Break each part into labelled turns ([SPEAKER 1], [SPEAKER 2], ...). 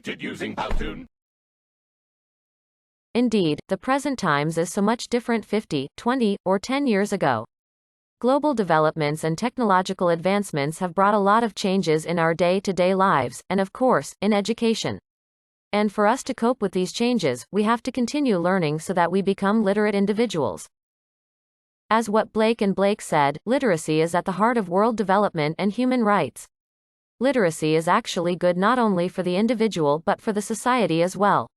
[SPEAKER 1] created using Powtoon.
[SPEAKER 2] Indeed, the present times is so much different 50, 20, or 10 years ago. Global developments and technological advancements have brought a lot of changes in our day-to-day lives, and of course, in education. And for us to cope with these changes, we have to continue learning so that we become literate individuals. As what Blake and Blake said, literacy is at the heart of world development and human rights. Literacy is actually good not only for the individual but for the society as well.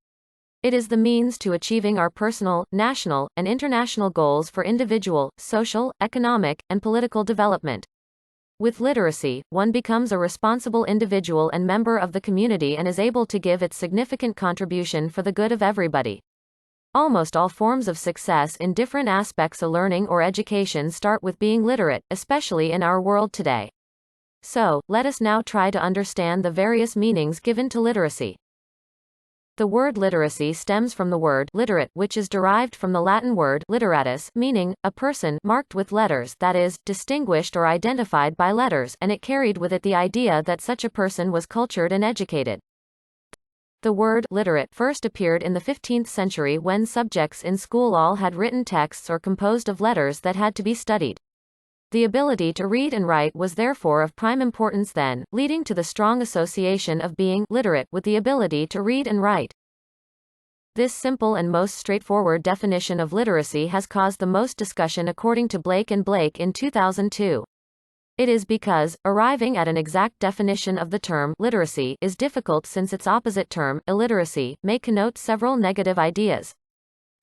[SPEAKER 2] It is the means to achieving our personal, national, and international goals for individual, social, economic, and political development. With literacy, one becomes a responsible individual and member of the community and is able to give its significant contribution for the good of everybody. Almost all forms of success in different aspects of learning or education start with being literate, especially in our world today. So, let us now try to understand the various meanings given to literacy. The word literacy stems from the word literate, which is derived from the Latin word literatus, meaning a person marked with letters, that is, distinguished or identified by letters, and it carried with it the idea that such a person was cultured and educated. The word literate first appeared in the 15th century when subjects in school all had written texts or composed of letters that had to be studied. The ability to read and write was therefore of prime importance then, leading to the strong association of being literate with the ability to read and write. This simple and most straightforward definition of literacy has caused the most discussion according to Blake and Blake in 2002. It is because, arriving at an exact definition of the term literacy is difficult since its opposite term, illiteracy, may connote several negative ideas.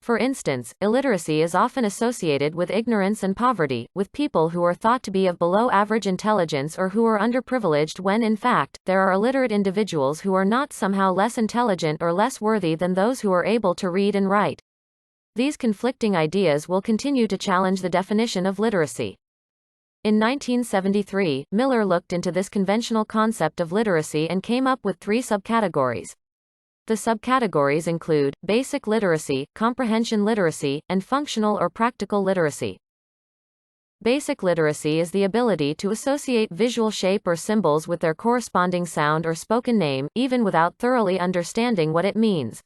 [SPEAKER 2] For instance, illiteracy is often associated with ignorance and poverty, with people who are thought to be of below-average intelligence or who are underprivileged when in fact, there are illiterate individuals who are not somehow less intelligent or less worthy than those who are able to read and write. These conflicting ideas will continue to challenge the definition of literacy. In 1973, Miller looked into this conventional concept of literacy and came up with 3 subcategories. The subcategories include basic literacy, comprehension literacy, and functional or practical literacy. Basic literacy is the ability to associate visual shape or symbols with their corresponding sound or spoken name, even without thoroughly understanding what it means.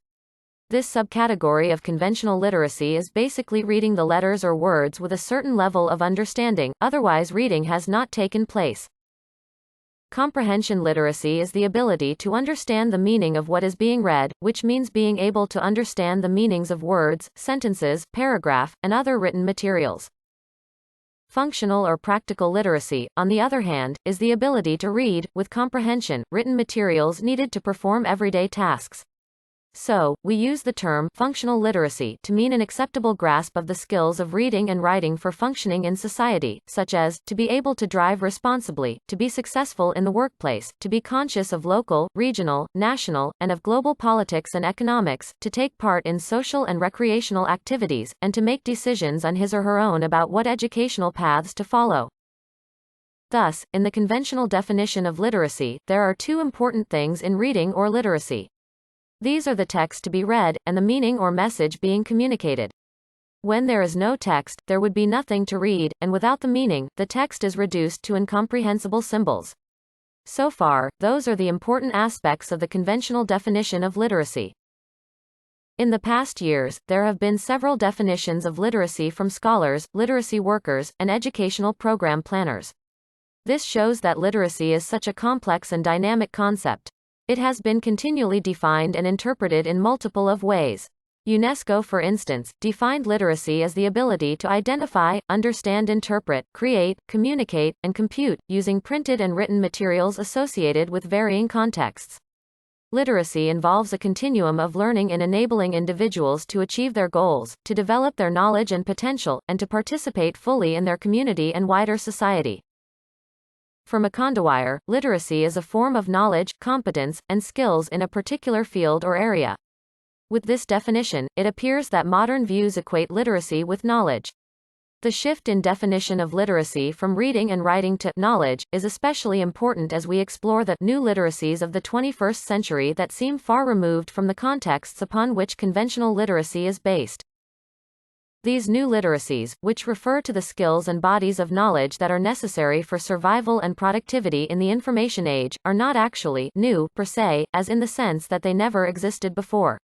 [SPEAKER 2] This subcategory of conventional literacy is basically reading the letters or words with a certain level of understanding, otherwise reading has not taken place. Comprehension literacy is the ability to understand the meaning of what is being read, which means being able to understand the meanings of words, sentences, paragraph, and other written materials. Functional or practical literacy, on the other hand, is the ability to read, with comprehension, written materials needed to perform everyday tasks. So, we use the term functional literacy to mean an acceptable grasp of the skills of reading and writing for functioning in society, such as, to be able to drive responsibly, to be successful in the workplace, to be conscious of local, regional, national, and of global politics and economics, to take part in social and recreational activities, and to make decisions on his or her own about what educational paths to follow. Thus, in the conventional definition of literacy, there are 2 important things in reading or literacy. These are the text to be read, and the meaning or message being communicated. When there is no text, there would be nothing to read, and without the meaning, the text is reduced to incomprehensible symbols. So far, those are the important aspects of the conventional definition of literacy. In the past years, there have been several definitions of literacy from scholars, literacy workers, and educational program planners. This shows that literacy is such a complex and dynamic concept. It has been continually defined and interpreted in multiple of ways. UNESCO, for instance, defined literacy as the ability to identify, understand, interpret, create, communicate, and compute, using printed and written materials associated with varying contexts. Literacy involves a continuum of learning in enabling individuals to achieve their goals, to develop their knowledge and potential, and to participate fully in their community and wider society. For Macondawire, literacy is a form of knowledge, competence, and skills in a particular field or area. With this definition, it appears that modern views equate literacy with knowledge. The shift in definition of literacy from reading and writing to knowledge is especially important as we explore the new literacies of the 21st century that seem far removed from the contexts upon which conventional literacy is based. These new literacies, which refer to the skills and bodies of knowledge that are necessary for survival and productivity in the information age, are not actually new, per se, as in the sense that they never existed before.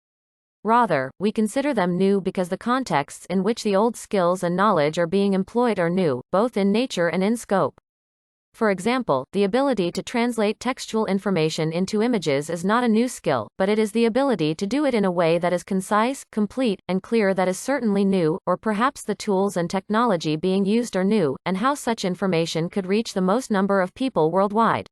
[SPEAKER 2] Rather, we consider them new because the contexts in which the old skills and knowledge are being employed are new, both in nature and in scope. For example, the ability to translate textual information into images is not a new skill, but it is the ability to do it in a way that is concise, complete, and clear that is certainly new, or perhaps the tools and technology being used are new, and how such information could reach the most number of people worldwide.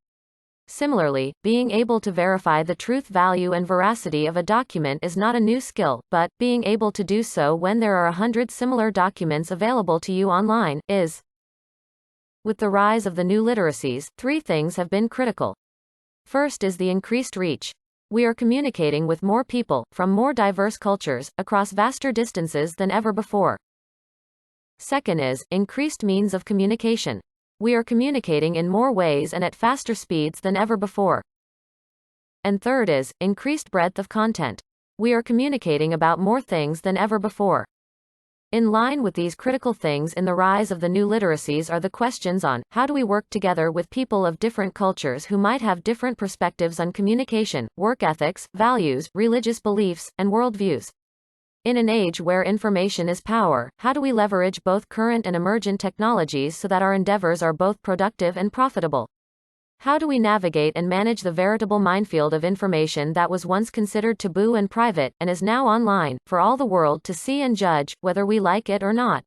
[SPEAKER 2] Similarly, being able to verify the truth value and veracity of a document is not a new skill, but, being able to do so when there are 100 similar documents available to you online, is. With the rise of the new literacies, three things have been critical. First is the increased reach. We are communicating with more people, from more diverse cultures, across vaster distances than ever before. Second is increased means of communication. We are communicating in more ways and at faster speeds than ever before. And third is increased breadth of content. We are communicating about more things than ever before. In line with these critical things in the rise of the new literacies are the questions on, how do we work together with people of different cultures who might have different perspectives on communication, work ethics, values, religious beliefs, and worldviews. In an age where information is power, how do we leverage both current and emergent technologies so that our endeavors are both productive and profitable? How do we navigate and manage the veritable minefield of information that was once considered taboo and private, and is now online, for all the world to see and judge, whether we like it or not?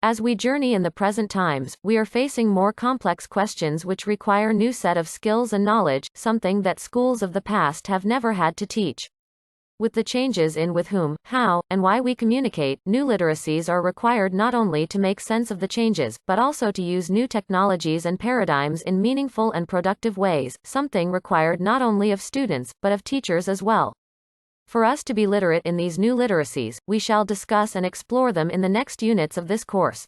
[SPEAKER 2] As we journey in the present times, we are facing more complex questions which require new set of skills and knowledge, something that schools of the past have never had to teach. With the changes in with whom, how, and why we communicate, new literacies are required not only to make sense of the changes, but also to use new technologies and paradigms in meaningful and productive ways, something required not only of students, but of teachers as well. For us to be literate in these new literacies, we shall discuss and explore them in the next units of this course.